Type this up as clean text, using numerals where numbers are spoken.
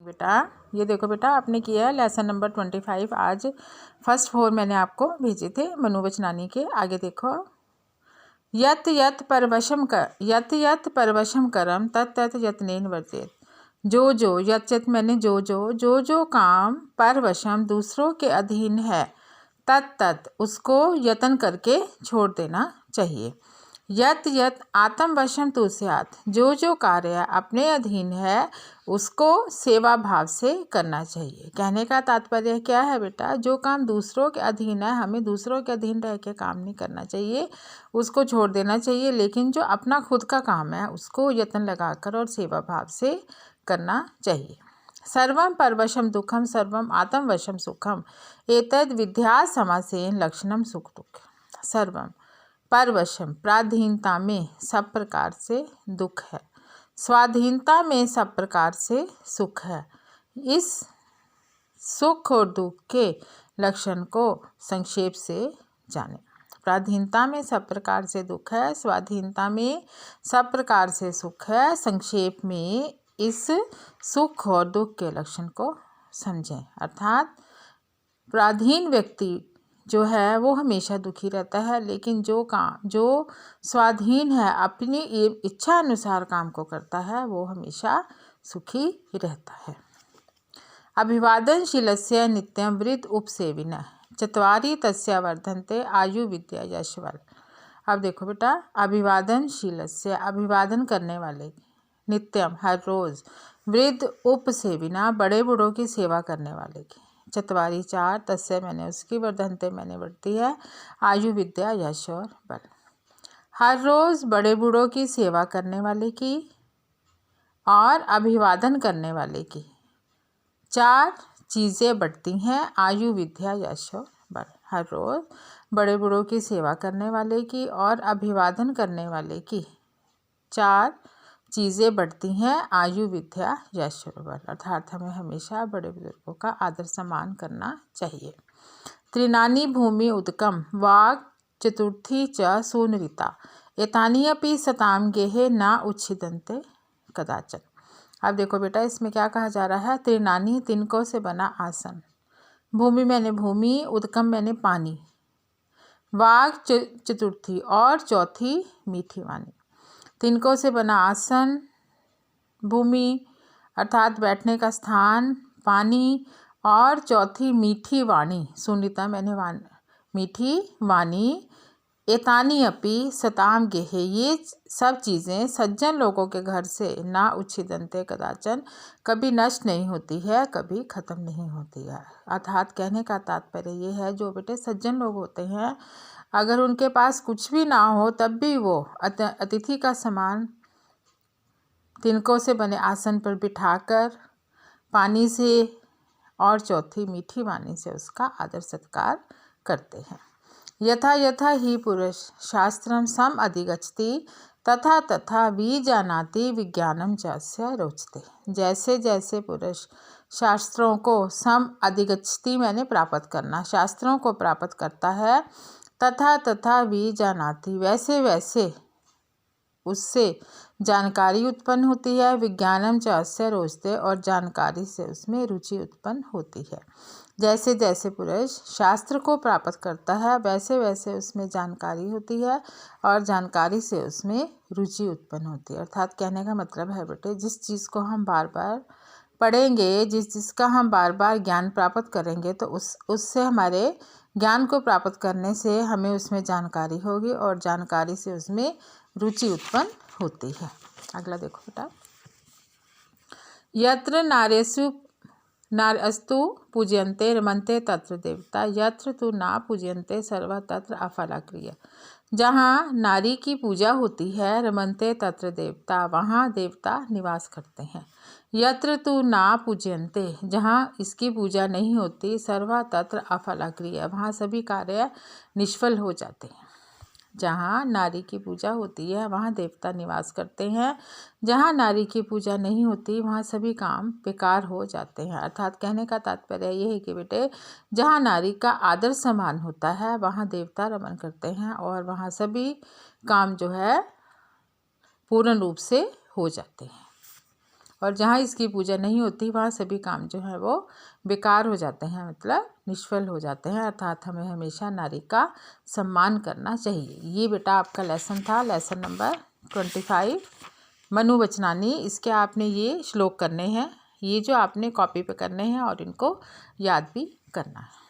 बेटा ये देखो बेटा, आपने किया है लेसन नंबर 25। आज फर्स्ट 4 मैंने आपको भेजे थे मनोवचनानी के। आगे देखो, यत यत परवशम करम तत् तत् यत्नेन वर्तेत। जो यत यत मैंने जो काम परवशम दूसरों के अधीन है, तत् तत् उसको यत्न करके छोड़ देना चाहिए। यत यत आत्मवशम तु स्यात्, जो कार्य अपने अधीन है उसको सेवा भाव से करना चाहिए। कहने का तात्पर्य क्या है बेटा, जो काम दूसरों के अधीन है हमें दूसरों के अधीन रह के काम नहीं करना चाहिए, उसको छोड़ देना चाहिए। लेकिन जो अपना खुद का काम है उसको यत्न लगाकर और सेवा भाव से करना चाहिए। सर्वम परवशम दुखम सर्वम आत्मवशम सुखम एतद् विद्या समासेन लक्षणम सुख दुख। सर्वम परवशम पराधीनता में सब प्रकार से दुख है, स्वाधीनता में सब प्रकार से सुख है। इस सुख और दुख के लक्षण को संक्षेप से जानें। पराधीनता में सब प्रकार से दुख है, स्वाधीनता में सब प्रकार से सुख है। संक्षेप में इस सुख और दुख के लक्षण को समझें। अर्थात पराधीन व्यक्ति जो है वो हमेशा दुखी रहता है, लेकिन जो स्वाधीन है अपनी इच्छा अनुसार काम को करता है वो हमेशा सुखी रहता है। अभिवादनशीलस्य नित्यं वृद्ध उपसेविनः चत्वारि तस्य वर्धन्ते आयु विद्या यश बल। अब देखो बेटा, अभिवादनशीलस्य अभिवादन करने वाले, नित्यम हर रोज, वृद्ध उपसेविना बड़े बूढ़ों की सेवा करने वाले की, चत्वारी 4 तस्य मैंने उसकी, वर्धनते मैंने बढ़ती है, आयु विद्या यश और बल। हर रोज बड़े बूढ़ों की सेवा करने वाले की और अभिवादन करने वाले की 4 चीज़ें बढ़ती हैं, आयु विद्या यश और बल। हर रोज बड़े बूढ़ों की सेवा करने वाले की और अभिवादन करने वाले की 4 चीज़ें बढ़ती हैं, आयु विद्या यश और बल। अर्थात हमें हमेशा बड़े बुजुर्गों का आदर सम्मान करना चाहिए। त्रिनानी भूमि उदकम वाक् चतुर्थी च सूनरिता एतानि अपि सताम गेहे न उच्छिदन्ते कदाचन। अब देखो बेटा, इसमें क्या कहा जा रहा है, त्रिनानी तिनकों से बना आसन, भूमि मैंने भूमि, उदकम मैंने पानी, वाक् चतुर्थी और चौथी मीठी वाणी। तिनकों से बना आसन, भूमि अर्थात बैठने का स्थान, पानी और चौथी मीठी वाणी, सुनीता मैंने मीठी वाणी, एतानी अपि सताम गेहे ये सब चीज़ें सज्जन लोगों के घर से ना उच्छिदन्ते कदाचन कभी नष्ट नहीं होती है, कभी ख़त्म नहीं होती है। अर्थात कहने का तात्पर्य ये है, जो बेटे सज्जन लोग होते हैं अगर उनके पास कुछ भी ना हो तब भी वो अतिथि का समान तिनकों से बने आसन पर बिठाकर पानी से और चौथी मीठी वाणी से उसका आदर सत्कार करते हैं। यथा यथा ही पुरुष शास्त्रम सम अधिगच्छति तथा तथा विजानाति विज्ञानम चास्य रोचते। जैसे जैसे पुरुष शास्त्रों को सम अधिगच्छति मैंने प्राप्त करना, शास्त्रों को प्राप्त करता है, तथा तथा विजानाति वैसे वैसे उससे जानकारी उत्पन्न होती है, विज्ञानम चास्य रोचते और जानकारी से उसमें रुचि उत्पन्न होती है। जैसे जैसे पुरुष शास्त्र को प्राप्त करता है वैसे वैसे उसमें जानकारी होती है और जानकारी से उसमें रुचि उत्पन्न होती है। अर्थात कहने का मतलब है बेटे, जिस चीज़ को हम बार बार पढ़ेंगे, जिस चीज़ का हम बार बार ज्ञान प्राप्त करेंगे तो उससे हमारे ज्ञान को प्राप्त करने से हमें उसमें जानकारी होगी और जानकारी से उसमें रुचि उत्पन्न होती है। अगला देखो बेटा, यत्र नार्यस्तु पूज्यन्ते रमन्ते तत्र देवता यत्र तु ना पूज्यन्ते सर्व तत्र अफला क्रिया। जहाँ नारी की पूजा होती है, रमन्ते तत्र देवता, वहाँ देवता निवास करते हैं। यत्र तु ना पूज्यन्ते, जहाँ इसकी पूजा नहीं होती, सर्व तत्र अफला क्रिया, वहाँ सभी कार्य निष्फल हो जाते हैं। जहाँ नारी की पूजा होती है वहाँ देवता निवास करते हैं, जहाँ नारी की पूजा नहीं होती वहाँ सभी काम बेकार हो जाते हैं। अर्थात कहने का तात्पर्य ये है कि बेटे, जहाँ नारी का आदर सम्मान होता है वहाँ देवता रमन करते हैं और वहाँ सभी काम जो है पूर्ण रूप से हो जाते हैं। और जहाँ इसकी पूजा नहीं होती वहाँ सभी काम जो है वो बेकार हो जाते हैं, मतलब निष्फल हो जाते हैं। अर्थात हमें हमेशा नारी का सम्मान करना चाहिए। ये बेटा आपका लेसन था, लेसन नंबर 25 मनुवचनानी। इसके आपने ये श्लोक करने हैं, ये जो आपने कॉपी पे करने हैं और इनको याद भी करना है।